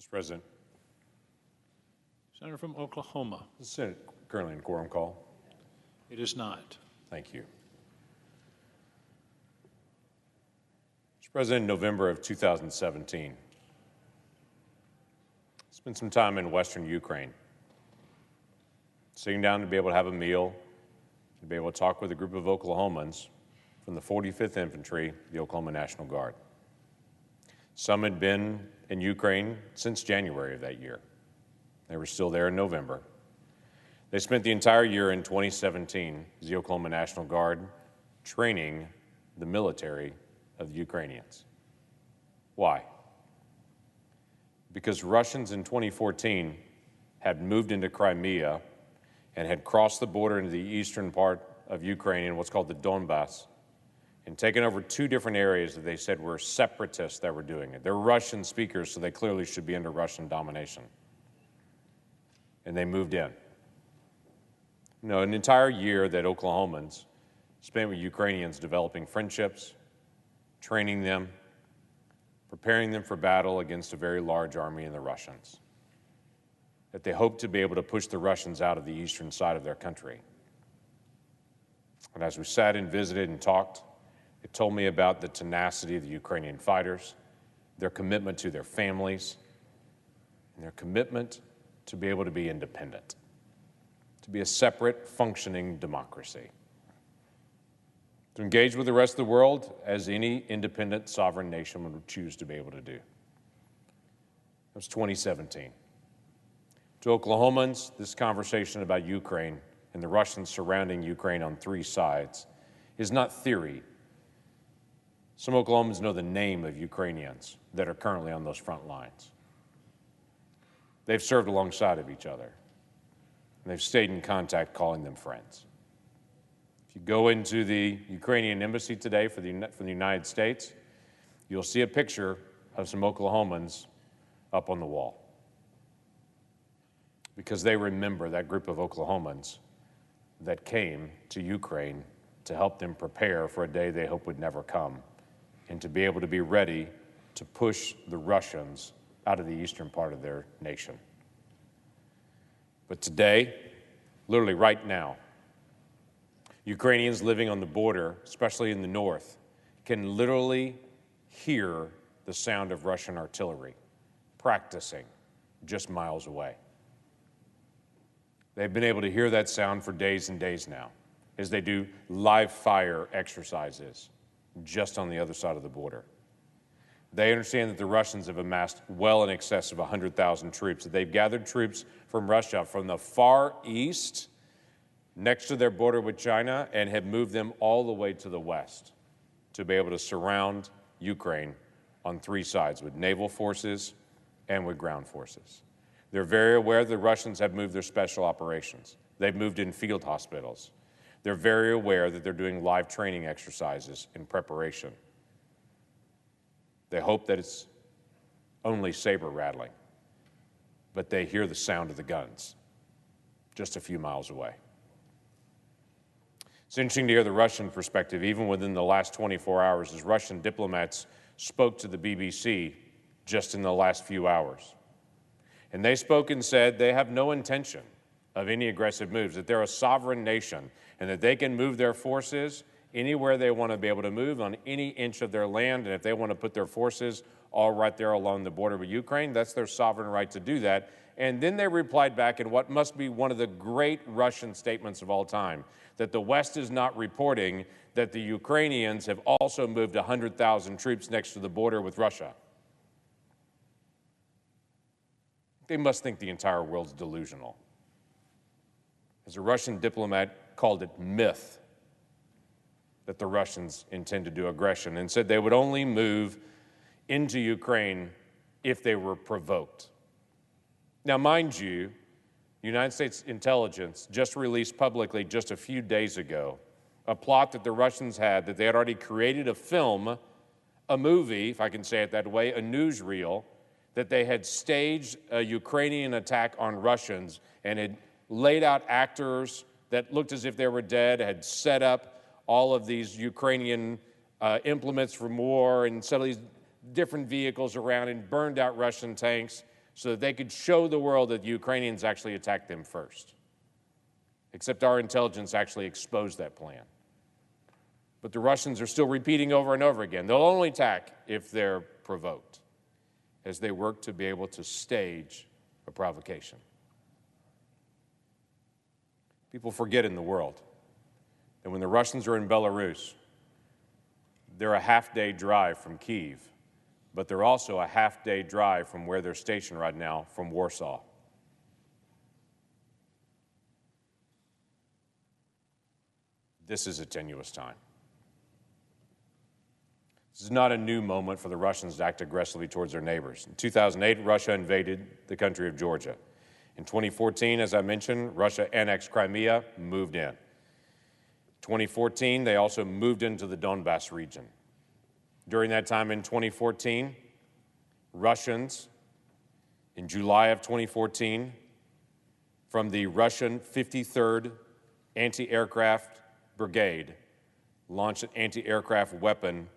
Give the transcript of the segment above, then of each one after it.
Mr. President. Senator from Oklahoma. The Senate currently in quorum call. It is not. Thank you. Mr. President, in November of 2017, spent some time in western Ukraine, sitting down to be able to have a meal, to be able to talk with a group of Oklahomans from the 45th Infantry, the Oklahoma National Guard. Some had been in Ukraine since January of that year. They were still there in November. They spent the entire year in 2017 as the Oklahoma National Guard training the military of the Ukrainians. Why? Because Russians in 2014 had moved into Crimea and had crossed the border into the eastern part of Ukraine in what's called the Donbass and taken over two different areas that they said were separatists that were doing it. They're Russian speakers, so they clearly should be under Russian domination. And they moved in. You know, an entire year that Oklahomans spent with Ukrainians developing friendships, training them, preparing them for battle against a very large army in the Russians, that they hoped to be able to push the Russians out of the eastern side of their country. And as we sat and visited and talked, it told me about the tenacity of the Ukrainian fighters, their commitment to their families, and their commitment to be able to be independent, to be a separate, functioning democracy, to engage with the rest of the world as any independent, sovereign nation would choose to be able to do. It was 2017. To Oklahomans, this conversation about Ukraine and the Russians surrounding Ukraine on three sides is not theory. Some Oklahomans know the name of Ukrainians that are currently on those front lines. They've served alongside of each other, and they've stayed in contact, calling them friends. If you go into the Ukrainian embassy today from the United States, you'll see a picture of some Oklahomans up on the wall, because they remember that group of Oklahomans that came to Ukraine to help them prepare for a day they hope would never come, and to be able to be ready to push the Russians out of the eastern part of their nation. But today, literally right now, Ukrainians living on the border, especially in the north, can literally hear the sound of Russian artillery practicing just miles away. They've been able to hear that sound for days and days now as they do live fire exercises just on the other side of the border. They understand that the Russians have amassed well in excess of 100,000 troops, that they've gathered troops from Russia from the far east next to their border with China and have moved them all the way to the west to be able to surround Ukraine on three sides with naval forces and with ground forces. They're very aware the Russians have moved their special operations. They've moved in field hospitals. They're very aware that they're doing live training exercises in preparation. They hope that it's only saber rattling, but they hear the sound of the guns just a few miles away. It's interesting to hear the Russian perspective, even within the last 24 hours, as Russian diplomats spoke to the BBC just in the last few hours. And they spoke and said they have no intention of any aggressive moves, that they're a sovereign nation, and that they can move their forces anywhere they want to be able to move on any inch of their land, and if they want to put their forces all right there along the border with Ukraine, that's their sovereign right to do that. And then they replied back in what must be one of the great Russian statements of all time, that the West is not reporting that the Ukrainians have also moved 100,000 troops next to the border with Russia. They must think the entire world's delusional. As a Russian diplomat called it myth that the Russians intend to do aggression, and said they would only move into Ukraine if they were provoked. Now, mind you, United States intelligence just released publicly just a few days ago a plot that the Russians had, that they had already created a film, a movie, if I can say it that way, a newsreel, that they had staged a Ukrainian attack on Russians and had laid out actors that looked as if they were dead, had set up all of these Ukrainian implements from war and set all these different vehicles around and burned out Russian tanks so that they could show the world that the Ukrainians actually attacked them first. Except our intelligence actually exposed that plan. But the Russians are still repeating over and over again, they'll only attack if they're provoked, as they work to be able to stage a provocation. People forget in the world that when the Russians are in Belarus, they're a half-day drive from Kyiv, but they're also a half-day drive from where they're stationed right now, from Warsaw. This is a tenuous time. This is not a new moment for the Russians to act aggressively towards their neighbors. In 2008, Russia invaded the country of Georgia. In 2014, as I mentioned, Russia annexed Crimea, moved in. 2014, they also moved into the Donbass region. During that time in 2014, Russians, in July of 2014, from the Russian 53rd Anti-Aircraft Brigade, launched an anti-aircraft weapon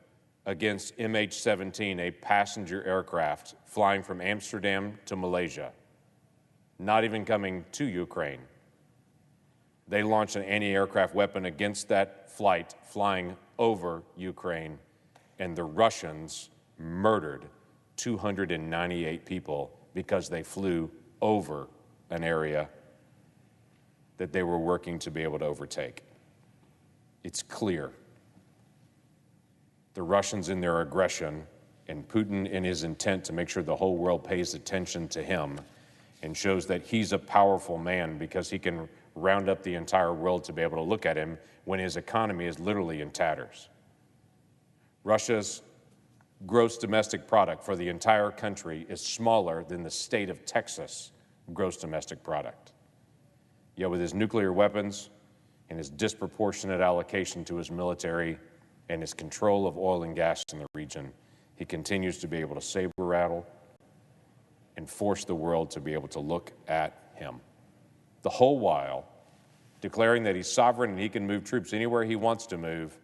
against MH17, a passenger aircraft flying from Amsterdam to Malaysia, not even coming to Ukraine. They launched an anti-aircraft weapon against that flight flying over Ukraine, and the Russians murdered 298 people because they flew over an area that they were working to be able to overtake. It's clear. The Russians in their aggression and Putin in his intent to make sure the whole world pays attention to him and shows that he's a powerful man because he can round up the entire world to be able to look at him when his economy is literally in tatters. Russia's gross domestic product for the entire country is smaller than the state of Texas gross domestic product. Yet with his nuclear weapons and his disproportionate allocation to his military and his control of oil and gas in the region, he continues to be able to saber rattle and force the world to be able to look at him. The whole while declaring that he's sovereign and he can move troops anywhere he wants to move,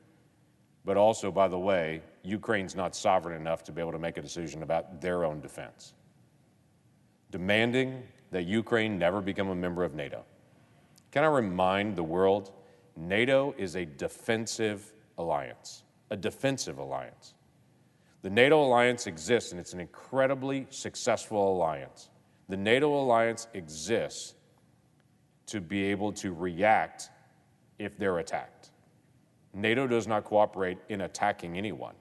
but also, by the way, Ukraine's not sovereign enough to be able to make a decision about their own defense. Demanding that Ukraine never become a member of NATO. Can I remind the world, NATO is a defensive alliance, a defensive alliance. The NATO alliance exists, and it's an incredibly successful alliance. The NATO alliance exists to be able to react if they're attacked. NATO does not cooperate in attacking anyone.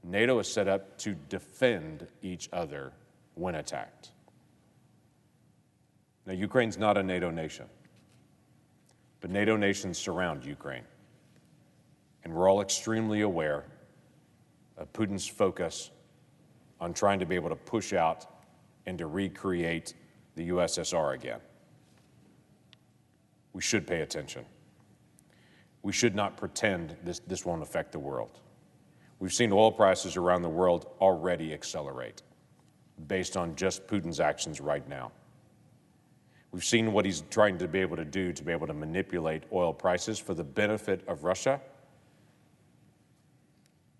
NATO is set up to defend each other when attacked. Now, Ukraine's not a NATO nation, but NATO nations surround Ukraine. And we're all extremely aware of Putin's focus on trying to be able to push out and to recreate the USSR again. We should pay attention. We should not pretend this won't affect the world. We've seen oil prices around the world already accelerate based on just Putin's actions right now. We've seen what he's trying to be able to do to be able to manipulate oil prices for the benefit of Russia,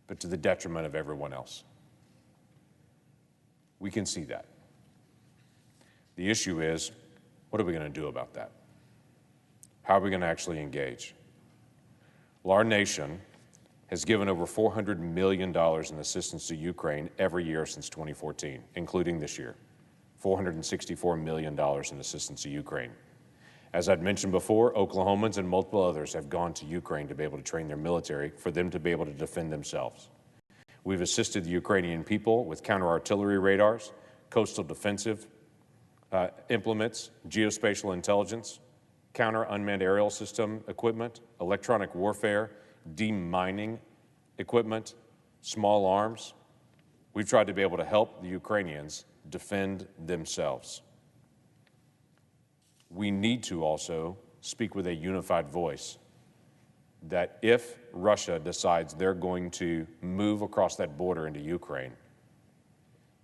but to the detriment of everyone else. We can see that. The issue is, what are we going to do about that? How are we going to actually engage? Well, our nation has given over $400 million in assistance to Ukraine every year since 2014, including this year. $464 million in assistance to Ukraine. As I'd mentioned before, Oklahomans and multiple others have gone to Ukraine to be able to train their military for them to be able to defend themselves. We've assisted the Ukrainian people with counter-artillery radars, coastal defensive implements, geospatial intelligence, counter-unmanned aerial system equipment, electronic warfare, demining equipment, small arms. We've tried to be able to help the Ukrainians defend themselves. We need to also speak with a unified voice that if Russia decides they're going to move across that border into Ukraine,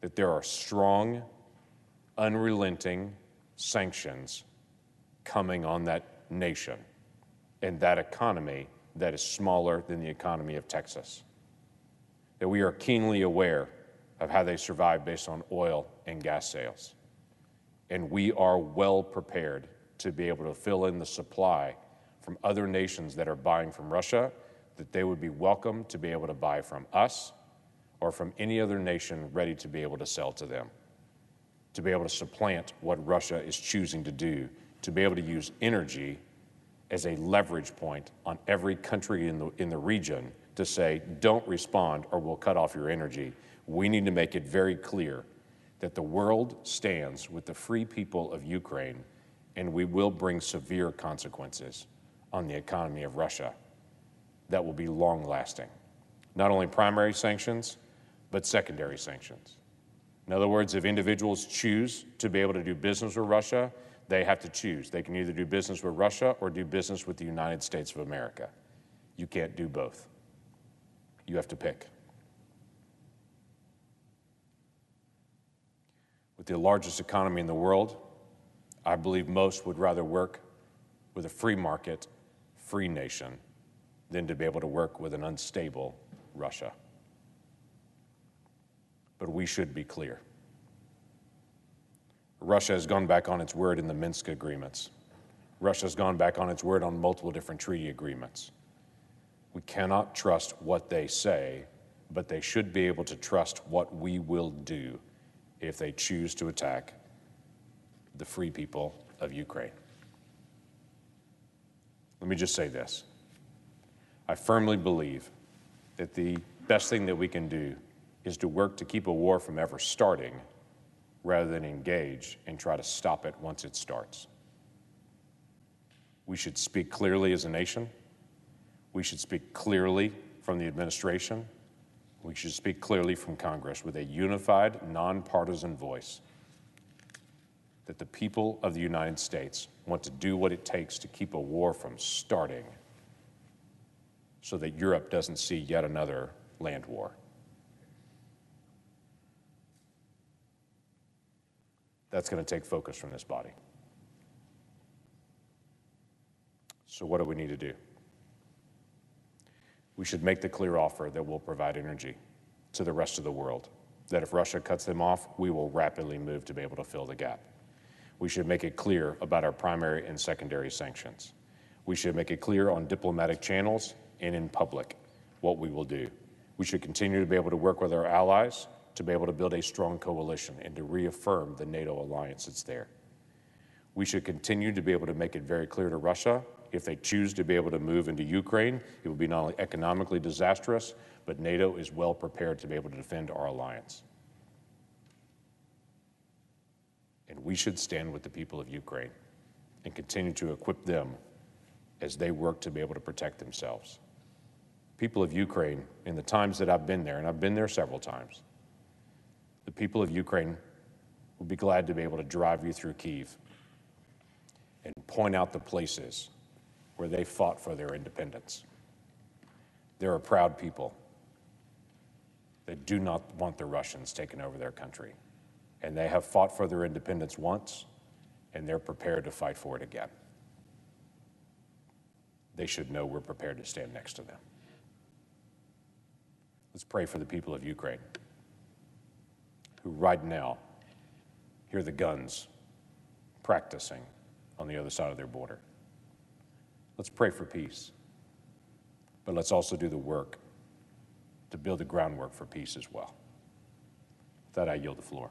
that there are strong, unrelenting sanctions coming on that nation and that economy that is smaller than the economy of Texas. That we are keenly aware of how they survive based on oil and gas sales. And we are well prepared to be able to fill in the supply from other nations that are buying from Russia, that they would be welcome to be able to buy from us or from any other nation ready to be able to sell to them, to be able to supplant what Russia is choosing to do, to be able to use energy as a leverage point on every country in the region to say, don't respond or we'll cut off your energy. We need to make it very clear that the world stands with the free people of Ukraine, and we will bring severe consequences on the economy of Russia that will be long-lasting. Not only primary sanctions, but secondary sanctions. In other words, if individuals choose to be able to do business with Russia, they have to choose. They can either do business with Russia or do business with the United States of America. You can't do both. You have to pick. With the largest economy in the world, I believe most would rather work with a free market, free nation than to be able to work with an unstable Russia. But we should be clear. Russia has gone back on its word in the Minsk agreements. Russia has gone back on its word on multiple different treaty agreements. We cannot trust what they say, but they should be able to trust what we will do if they choose to attack the free people of Ukraine. Let me just say this. I firmly believe that the best thing that we can do is to work to keep a war from ever starting rather than engage and try to stop it once it starts. We should speak clearly as a nation. We should speak clearly from the administration. We should speak clearly from Congress with a unified, nonpartisan voice that the people of the United States want to do what it takes to keep a war from starting so that Europe doesn't see yet another land war. That's going to take focus from this body. So what do we need to do? We should make the clear offer that we'll provide energy to the rest of the world, that if Russia cuts them off, we will rapidly move to be able to fill the gap. We should make it clear about our primary and secondary sanctions. We should make it clear on diplomatic channels and in public what we will do. We should continue to be able to work with our allies to be able to build a strong coalition and to reaffirm the NATO alliance that's there. We should continue to be able to make it very clear to Russia, if they choose to be able to move into Ukraine, it will be not only economically disastrous, but NATO is well prepared to be able to defend our alliance. And we should stand with the people of Ukraine and continue to equip them as they work to be able to protect themselves. People of Ukraine, in the times that I've been there, and I've been there several times, the people of Ukraine will be glad to be able to drive you through Kyiv and point out the places where they fought for their independence. They're a proud people that do not want the Russians taking over their country. And they have fought for their independence once, and they're prepared to fight for it again. They should know we're prepared to stand next to them. Let's pray for the people of Ukraine, who right now hear the guns practicing on the other side of their border. Let's pray for peace, but let's also do the work to build the groundwork for peace as well. With that, I yield the floor.